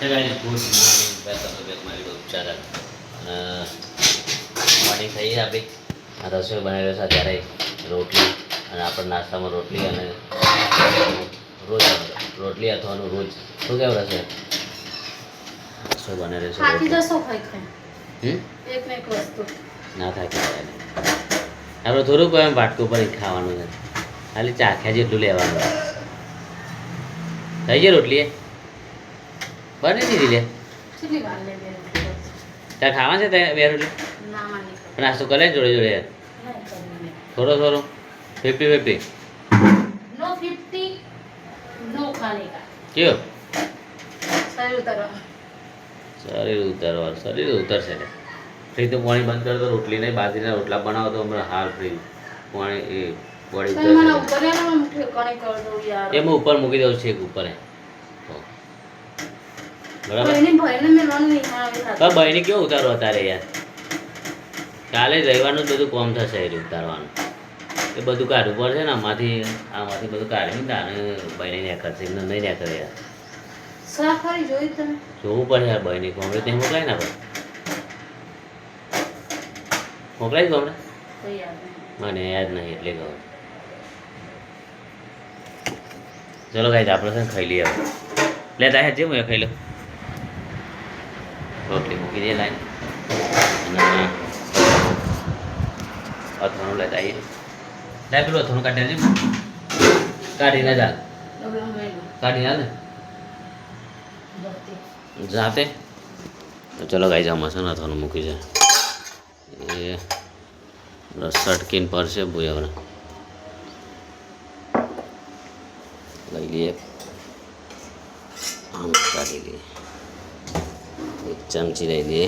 Guys good morning welcome to back my YouTube channel. Morning થઈ આપી આ રસોઈ બનાવી રહ્યો છે ત્યારે રોટલી અને આપણે નાસ્તામાં રોટલી અને રોજ રોટલી અથવાનું રોજ શું કેવું રહેશે રસોઈ બનાવી રહ્યો છે ખાતી જશો ખાઈ ખાઈ એક ને એક વસ્તુ ના થાય ખાવાય નહીં આપણે થોડુંક એમ વાટકું પર ખાવાનું છે ખાલી ચાખ્યા જેટલું લેવાનું થઈ જાય રોટલી એ બની દીધી લે કેટલી વાર લે બે ત્યાં ખાવા છે ત્યાં બે રોટલી ના માની નાસ્તો કરે જોડે જોડે યાર થોડો થોડો 50-50 નો 50 નો ખાने का કયો શરીર ઉતારવા શરીર ઉતરશે ને ફ્રી તો પાણી બંધ કર તો રોટલી નહીં બાજરીના રોટલા બનાવો તો હમણાં હાલ ફ્રી પાણી એ બોડી તો મને ઉપર એનો મુઠ્ઠી કણે કર દો યાર એ હું ઉપર મૂકી દઉં છું એક ઉપર એ બરાબર એની ભાઈને મે લોન નહીં આવે તો બહેની કેવું ઉતારો તારે યાર કાલે રવિવારનું બધું કોમ થશે એ ઉતારવાનું એ બધું કાઢવું પડશે ને આમાંથી બધું કાઢીને તાને બહેની ને કરશે નહીં ને કરે યાર સાફરી જોઈ તમે જોવું પડે યાર બહેની કોમરે ત્યાં મોકલાય ના પડે મોકલાય કોમરે તો યાદ નહીં મને યાદ નહીં એટલે કહું ચલો ગાઈસ આપણે છે ને ખાઈ લઈએ હવે લેતા હે જે હું ખાઈ લઉં રોટલી મૂકી દઈએ લાઈન અને અથાણું લેતા આવીએ લાય પેલું અથાણું કાઢી આવજે કાઢીને ચાલ ડબલા મેલો કાઢીને હાલ ને બત્તી જાતે તો ચલો ગાઈસ આમાં છે ને અથાણું મૂકી છે એ સટકીન પર છે ભૂયાવને લઈ લઈએ આમ કાઢી લઈએ એક ચમચી લઈ લઈએ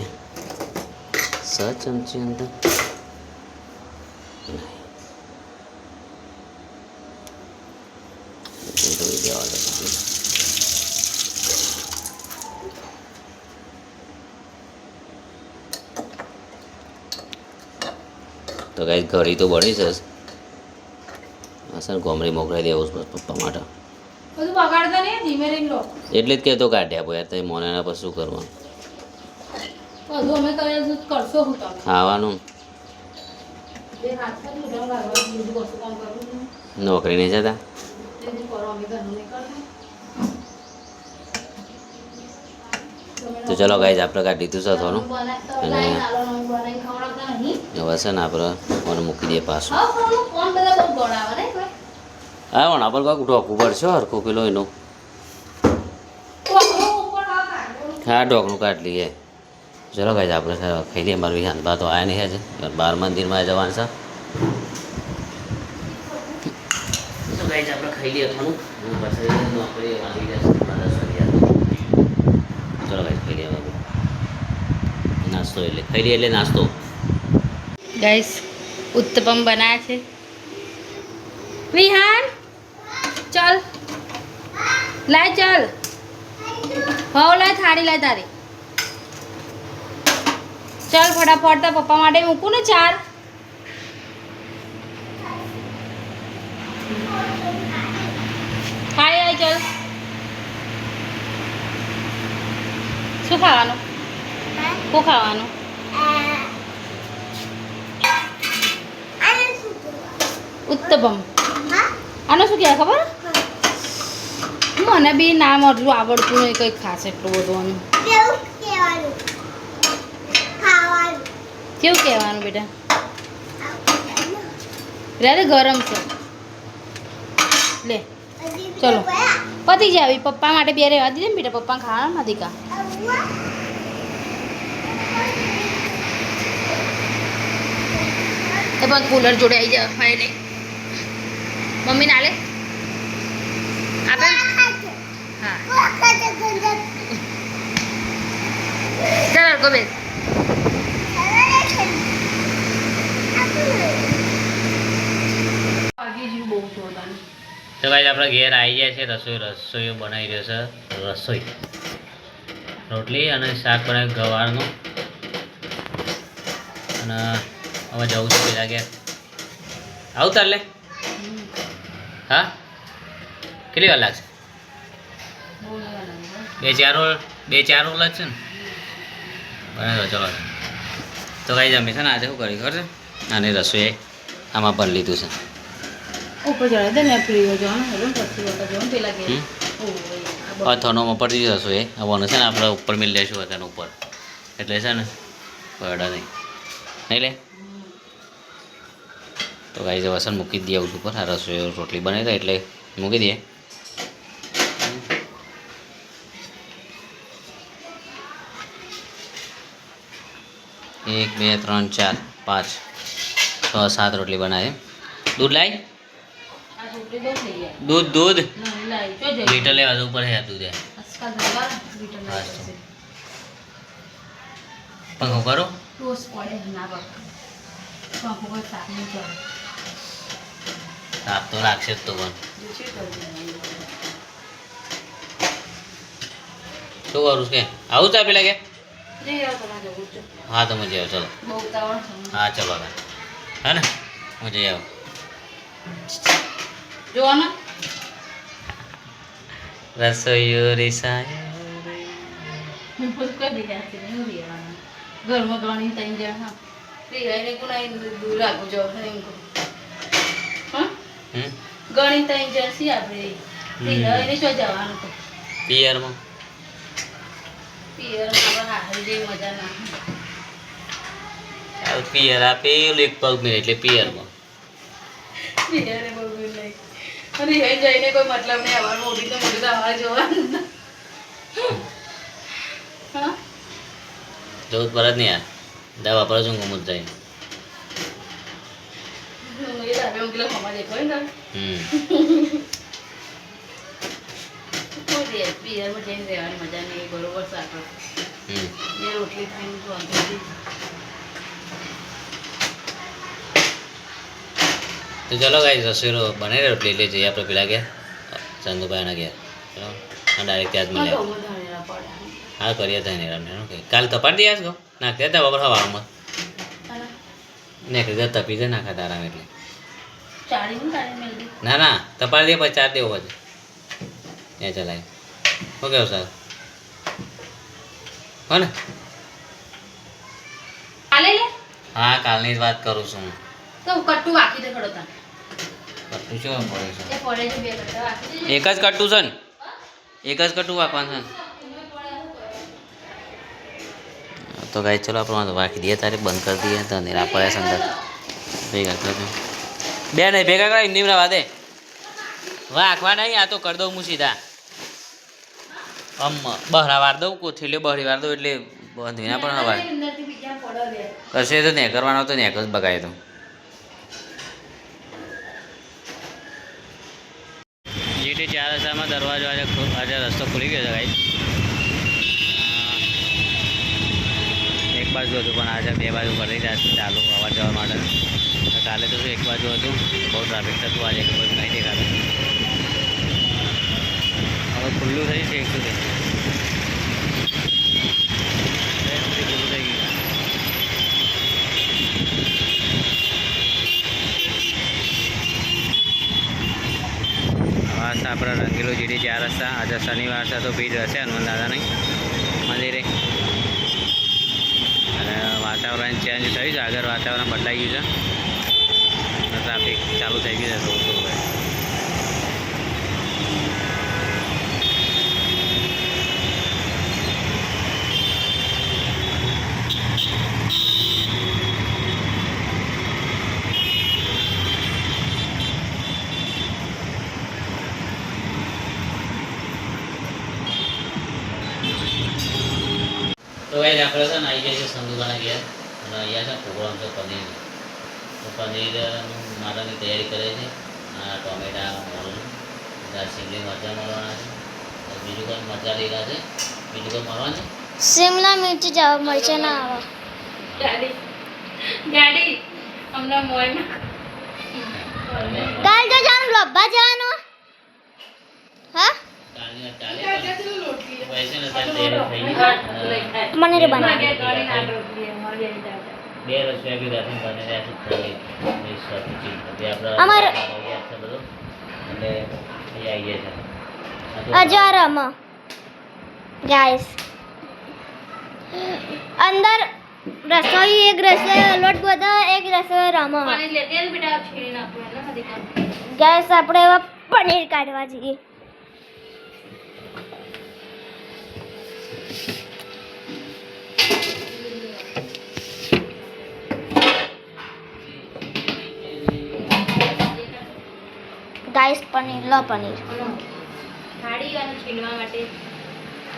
6 ચમચી અંદર તો કઈ ઘડી તો બળી છે સર ગોમરી મોકલાઈ દેવું બસ પપ્પા માટે બધું બગાડતા નહીં ધીમે રહીને લો એટલે જ કહેતો કાઢ્યા યાર તમે મોનાના પર શું કરવાનું બધું અમે કરે કરશો હું તમે ખાવાનું બે હાથ પર ઉડાવ લાગવા બીજું કશું કામ કરવું નહીં નોકરી નહીં જતા તે જ કરો અમે ઘરનું નહીં કરતા તો ચલો ગાઈઝ આપણે કાઢી દીધું છે થોડું અને બનાવી ખવડાવતા નહીં હવે છે ને આપણે મને મૂકી દઈએ પાછું હા કોણ બધા બહુ ગોળાવે ને કોઈ હા પણ આપણે કાંક ઢોકવું પડશે હરખું પેલો એનું હા ઢોકનું કાઢી લઈએ ચલો ગાઈઝ આપણે ખાઈ લઈએ મારું વિહાન બા તો આવ્યા નહીં છે બાર મંદિરમાં જવાનું છે તો ગાઈઝ આપણે ખાઈ લઈએ થોડું પછી નોકરી વાગી જશે 10 વાગ્યા ચલો ગાઈઝ ખાઈ લઈએ નાસ્તો એટલે ખાઈ લઈએ એટલે નાસ્તો ગાઈસ ઉત્તપમ બનાયા છે વિહાન ચલ લાય ચલ હવ લાય થાળી લાય તારી ચલ ફટાફટ તો પપ્પા માટે મૂકું ને 4 ખાઈ આય ચલ શું ખાવાનું શું ખાવાનું ઉત્તપમ આનો શું કહેવાય ખબર મને બી નામ એટલું આવડતું નહીં કંઈ ખાસ એટલું બધું આનું કેવું કહેવાનું બેટા રે ગરમ છે લે ચલો પતી જાવી પપ્પા માટે બે રહેવા દીધે ને બેટા પપ્પા ખાવાના નથી કા એ પણ કુલર જોડે આવી જાય હોય નહીં મમ્મી ના લે આપે હા ચાલ અડકો બેસ તો ભાઈ આપણે ઘેર આવી ગયા છે રસોઈઓ બનાવી રહ્યો છે રસોઈ રોટલી અને શાક બનાવ્યું ગવારનું અને હવે જવું છે પેલા ઘેર આવું તાર લે હા કેટલી વાર લાગશે 2-4 વાર 2-4 રોટલા જ છે ને બરાબર. ચલો તો કઈ જમે છે ને આજે શું કર્યું ખબર છે? આને રસોઈ આમાં પણ લીધું છે. ઉપર ચડાવી દે ને ફ્રી જવાનું હેલો પછી વખત જવાનું પેલા કે અથાણુંમાં પડી દીધું રસોઈ આવવાનું છે ને આપણે ઉપર મિલ લઈશું અથાણું ઉપર એટલે છે ને બરાબર નહીં લે. તો ગાઈ વસન મૂકી જ દઈએ ઉપર. આ રસોઈ રોટલી બનાવી દે એટલે મૂકી દઈએ. 1 2 3 4 5 6 7 રોટલી બનાવી. દૂધ લાવી દૂધ લીટર લેવા ઉપર હે દૂધ પંખો કરો તાપ તો લાગશે જ તો પણ શું કરું કે આવું ચા પેલા કે હા તો મજા આવે. ચલો હા ચલો હા ને મજા આવે જોવાનું રસોઈયો રીસાય ઘરમાં ગણી તઈ જાય હા એને કોના દૂર રાખું જો ગણી તઈ જશે આપણે એને શું જવાનું તો પિયરમાં પિયર આપણે હારી જેવી મજા ના પિયર આ પેલું એક પગ મેં એટલે પિયરમાં પિયરે બહુ નહીં અને એ જઈને કોઈ મતલબ નહીં અમારે મોટી તો અમારે જોવાનું હા જવું પર જ નહીં યાર દવા પર જ હું ગમું જ જાય. એ ધાબે હું કિલો ખમા દેખો ને કોઈ દે પિયરમાં જઈને રહેવાની મજા નહીં બરોબર સાકર એ રોટલી ખાઈને વાંધો તો ચલો ગાઈ રસોઈ બનાવી રોટલી એટલે જઈએ આપણે પેલા ગયા ચંદુભાઈના ગયા. ચલો હા ડાયરેક્ટ ત્યાં જ મળ્યા. હા કરીએ ત્યાં નિરામ કે કાલે તપાડી દે ગો નાખી દેતા બરાબર હવામાં નાખી દે તપી જાય નાખા તારામ એટલે ના ના તપાડી દે પછી ચાર દેવો પછી એ ચલાય શું કેવું સર હો ને હા કાલની જ વાત કરું છું તો કટ્ટુ વાકી દે ખડો તા કટ્ટુ શું પડે છે? એ પડે છે બે કટ્ટા વાકી દે એક જ કટ્ટુ છે ને એક જ કટ્ટુ વાપવાનું છે ને તો ગાઈ ચલો આપણે વાંકી દઈએ તારે બંધ કરી દઈએ તો નીરા પડે છે અંદર ભેગા કરજો બે નહીં ભેગા કરાવી નીમરા વાદે વાંકવા નહીં આ તો કરી દઉં હું સીધા બહરા વાર દઉં કોથીલે બહરી વાર દઉં એટલે બંધ વિના પણ હવા કશે તો ને કરવાનો તો નેક જ બગાય તો GT 4 રસ્તામાં દરવાજો આજે રસ્તો ખુલી ગયો છે ગાઈ. એક બાજુ હતું પણ આજે બે બાજુ કરી રહ્યા ચાલુ અવાર જવા માટે. કાલે તો શું એક બાજુ હતું બહુ ટ્રાફિક થતું આજે બધું નહીં દેખાતું. હવે ખુલ્લું થઈ છે એક સુધી ખુલ્લું થઈ ગયું. આજ આપણે રંગીલો GT 4 રસ્તા આજે શનિવાર છે તો ભીડ રહેશે હનુમાન દાદાની મંદિરે અને વાતાવરણ ચેન્જ થયું છે આગળ વાતાવરણ બદલાઈ ગયું છે ટ્રાફિક ચાલુ થઈ ગયું છે થોડું થોડું. તો ભાઈ આપણે છે ને આવી જાય છે સંદુબાના ઘેર અને અહીંયા છે પ્રોગ્રામ છે પનીર તો પનીર મારાની તૈયારી કરે છે. આ ટોમેટા મળવાનું શીમલી મરચાં મળવાના છે બીજું કંઈ મરચાં લીધા છે બીજું કંઈ મળવાનું છે શિમલા મિર્ચ જાવ મરચા ના આવે ગાડી હમણાં મોયમાં કાલ તો જામ લબ્બા જવાનું હા મને રે બના બે રસોઈ બી રાશન બને રહ્યા છે અમારે બધું એટલે એ આવી ગયા છે અજારમ ગાઈસ અંદર રસોઈ એક રસોઈ લોટ બધા એક રસોઈ રમો પાણી લેતી આવ બેટા છીણી નાખું એટલે નથી કામ ગેસ આપણે હવે પનીર કાઢવા જઈએ ગાઈસ પનીર લો પનીર થાળી અને છીણવા માટે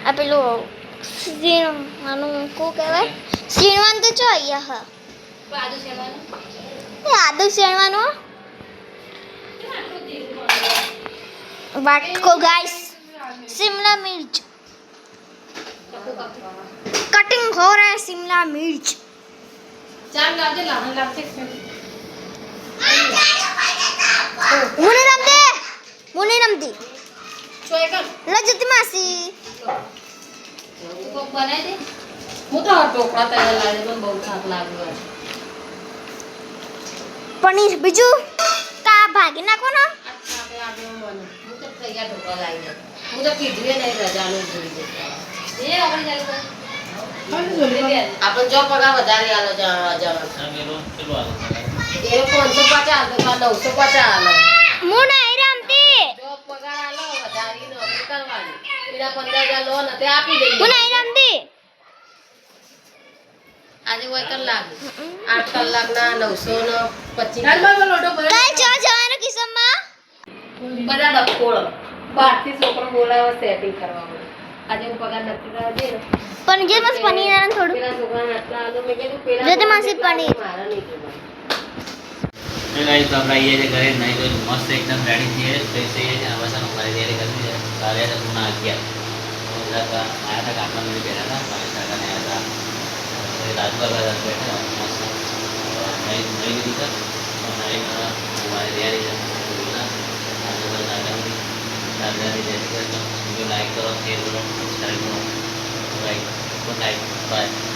આ પેલું સીણવાનું શું કહેવાય સીણવાનું તો જો અહીંયા હા બાજુ છેવાનું એ આદુ શેણવાનું વાટકો ગાઈસ शिमला मिर्च कटिंग हो रहा है शिमला मिर्च ચાલ લાવજે લહણ લાગશે मुनी रमदी ચોય કર लजती मासी તું કોક બનાવી દે હું તો આ ઢોકળા તૈયાર લાગે પણ બહુ થાક લાગ્યો છે पनीर बिजू का भागी नाखो ना અચ્છા આપણે આગળ બને હું તો તૈયાર ઢોકળા લાવી દે હું તો કીધું નહીં રજાનું જોઈ દે એ આપણે જાય તો આપણે જો પગાર વધારે આલો જવા એ 550 આલો તો 950 આલો मुना रमती જો પગાર આલો વધારી નોકરી કરવાની પેલા 15000 લો ને તે આપી દઈએ मुना रमती આજે હોય કલાક 8 કલાકના 925 कल जो जवानो किस्म में બધા ડકોળ બહારથી છોકરો બોલાવો સેટિંગ કરવા માટે આજે હું પગાર નથી કરવા દે ને पण जे मस्त पनीर आना थोडं પેલા છોકરાને આટલા આલો મેં કીધું પેલા જો તે માસી પનીર. મારા નહીં જોવાનું. गाइस तो अपना ये घरे नहीं तो मस्त एकदम रेडी थी है तो इसे ये बस हम हमारी तैयारी कर ली है सारे तो पुनः आ गया तो उधर का आया था काम में बैठा था हमारे साथ ने आया था राजू का घर बैठा मस्त नहीं नहीं भी था और नहीं हमारी तैयारी है आज बस आगे जैसे करता वीडियो लाइक करो शेयर करो सब्सक्राइब करो गुड नाइट बाय